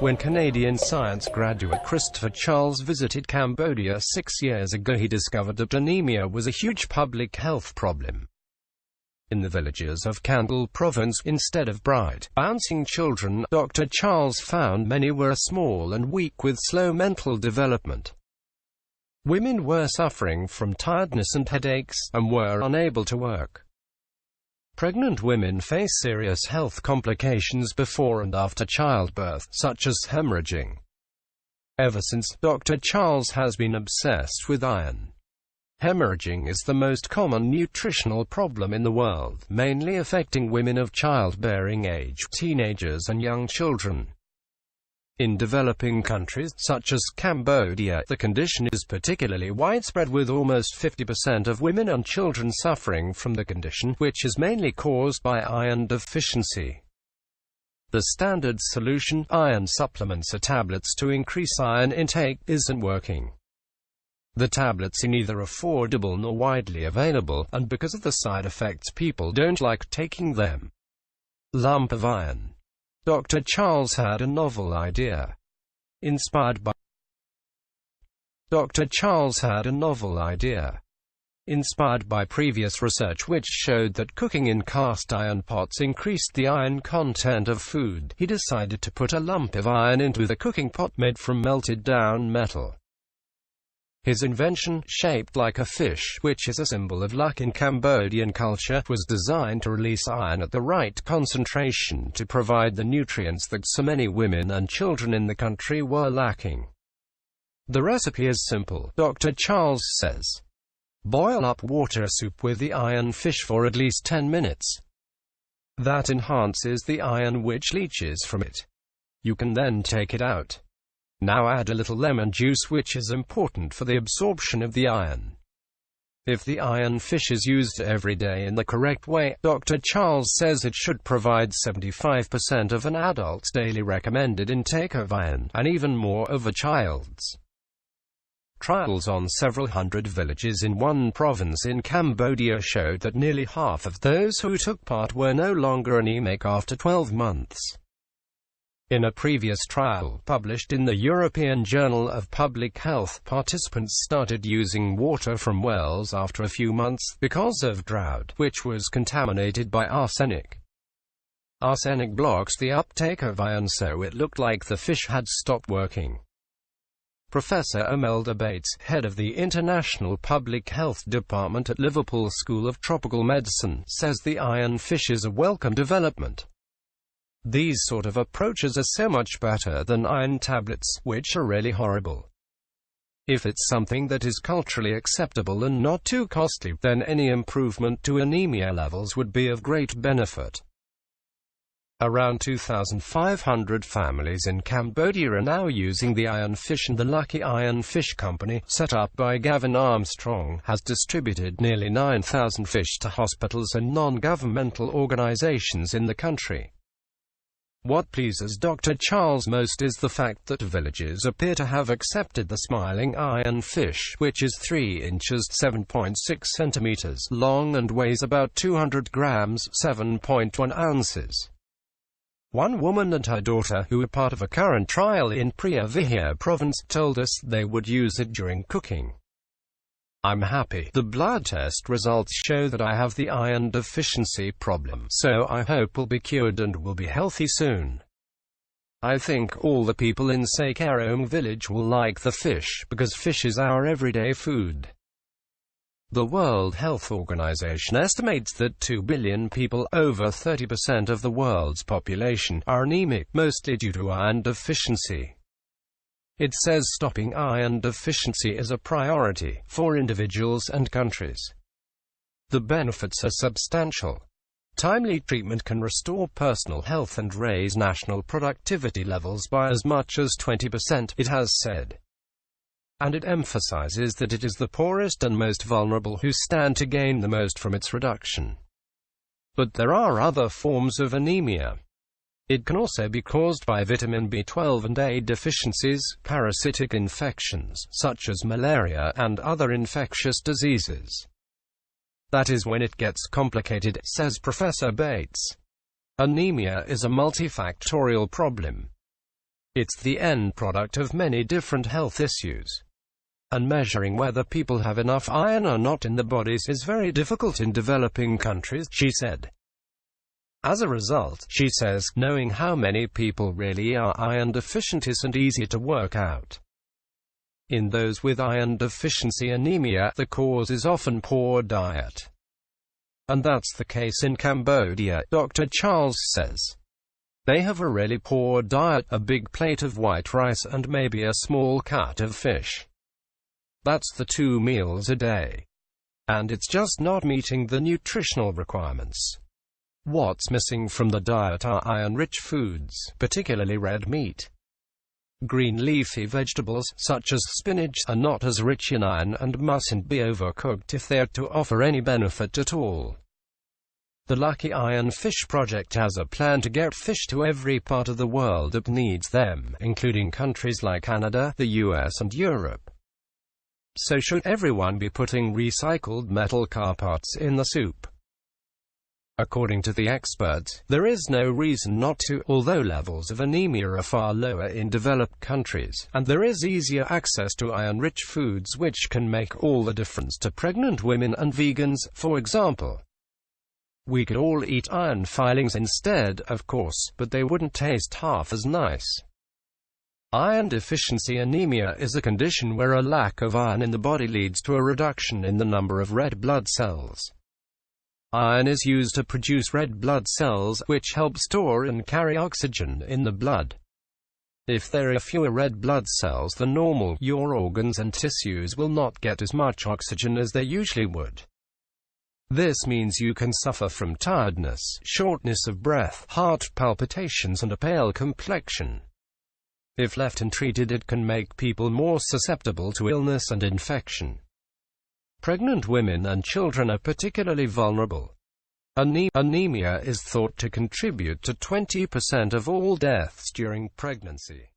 When Canadian science graduate Christopher Charles visited Cambodia 6 years ago, he discovered that anemia was a huge public health problem. In the villages of Kandal province, instead of bright, bouncing children, Dr. Charles found many were small and weak with slow mental development. Women were suffering from tiredness and headaches, and were unable to work. Pregnant women face serious health complications before and after childbirth, such as hemorrhaging. Ever since, Dr. Charles has been obsessed with iron. Hemorrhaging is the most common nutritional problem in the world, mainly affecting women of childbearing age, teenagers and young children. In developing countries, such as Cambodia, the condition is particularly widespread, with almost 50% of women and children suffering from the condition, which is mainly caused by iron deficiency. The standard solution, iron supplements or tablets to increase iron intake, isn't working. The tablets are neither affordable nor widely available, and because of the side effects, people don't like taking them. Lump of iron. Dr. Charles had a novel idea. Inspired by previous research which showed that cooking in cast iron pots increased the iron content of food, he decided to put a lump of iron into the cooking pot made from melted down metal. His invention, shaped like a fish, which is a symbol of luck in Cambodian culture, was designed to release iron at the right concentration to provide the nutrients that so many women and children in the country were lacking. The recipe is simple, Dr. Charles says. Boil up water soup with the iron fish for at least 10 minutes. That enhances the iron which leaches from it. You can then take it out. Now add a little lemon juice, which is important for the absorption of the iron. If the iron fish is used every day in the correct way, Dr. Charles says it should provide 75% of an adult's daily recommended intake of iron, and even more of a child's. Trials on several hundred villages in one province in Cambodia showed that nearly half of those who took part were no longer anemic after 12 months. In a previous trial, published in the European Journal of Public Health, participants started using water from wells after a few months, because of drought, which was contaminated by arsenic. Arsenic blocks the uptake of iron, so it looked like the fish had stopped working. Professor Imelda Bates, head of the International Public Health Department at Liverpool School of Tropical Medicine, says the iron fish is a welcome development. These sort of approaches are so much better than iron tablets, which are really horrible. If it's something that is culturally acceptable and not too costly, then any improvement to anemia levels would be of great benefit. Around 2,500 families in Cambodia are now using the iron fish, and the Lucky Iron Fish Company, set up by Gavin Armstrong, has distributed nearly 9,000 fish to hospitals and non-governmental organizations in the country. What pleases Dr. Charles most is the fact that villages appear to have accepted the smiling iron fish, which is 3 inches (7.6 centimeters) long and weighs about 200 grams (7.1 ounces). One woman and her daughter, who are part of a current trial in Phra Vihear province, told us they would use it during cooking. I'm happy. The blood test results show that I have the iron deficiency problem, so I hope will be cured and will be healthy soon. I think all the people in Sakarong village will like the fish, because fish is our everyday food. The World Health Organization estimates that 2 billion people, over 30% of the world's population, are anemic, mostly due to iron deficiency. It says stopping iron deficiency is a priority for individuals and countries. The benefits are substantial. Timely treatment can restore personal health and raise national productivity levels by as much as 20%, it has said. And it emphasizes that it is the poorest and most vulnerable who stand to gain the most from its reduction. But there are other forms of anemia. It can also be caused by vitamin B12 and A deficiencies, parasitic infections, such as malaria, and other infectious diseases. That is when it gets complicated, says Professor Bates. Anemia is a multifactorial problem. It's the end product of many different health issues. And measuring whether people have enough iron or not in their bodies is very difficult in developing countries, she said. As a result, she says, knowing how many people really are iron deficient isn't easy to work out. In those with iron deficiency anemia, the cause is often poor diet. And that's the case in Cambodia, Dr. Charles says. They have a really poor diet, a big plate of white rice and maybe a small cut of fish. That's the 2 meals a day. And it's just not meeting the nutritional requirements. What's missing from the diet are iron-rich foods, particularly red meat. Green leafy vegetables, such as spinach, are not as rich in iron and mustn't be overcooked if they're to offer any benefit at all. The Lucky Iron Fish Project has a plan to get fish to every part of the world that needs them, including countries like Canada, the US and Europe. So should everyone be putting recycled metal car parts in the soup? According to the experts, there is no reason not to, although levels of anemia are far lower in developed countries, and there is easier access to iron-rich foods which can make all the difference to pregnant women and vegans, for example. We could all eat iron filings instead, of course, but they wouldn't taste half as nice. Iron deficiency anemia is a condition where a lack of iron in the body leads to a reduction in the number of red blood cells. Iron is used to produce red blood cells, which help store and carry oxygen in the blood. If there are fewer red blood cells than normal, your organs and tissues will not get as much oxygen as they usually would. This means you can suffer from tiredness, shortness of breath, heart palpitations and a pale complexion. If left untreated, it can make people more susceptible to illness and infection. Pregnant women and children are particularly vulnerable. Anemia is thought to contribute to 20% of all deaths during pregnancy.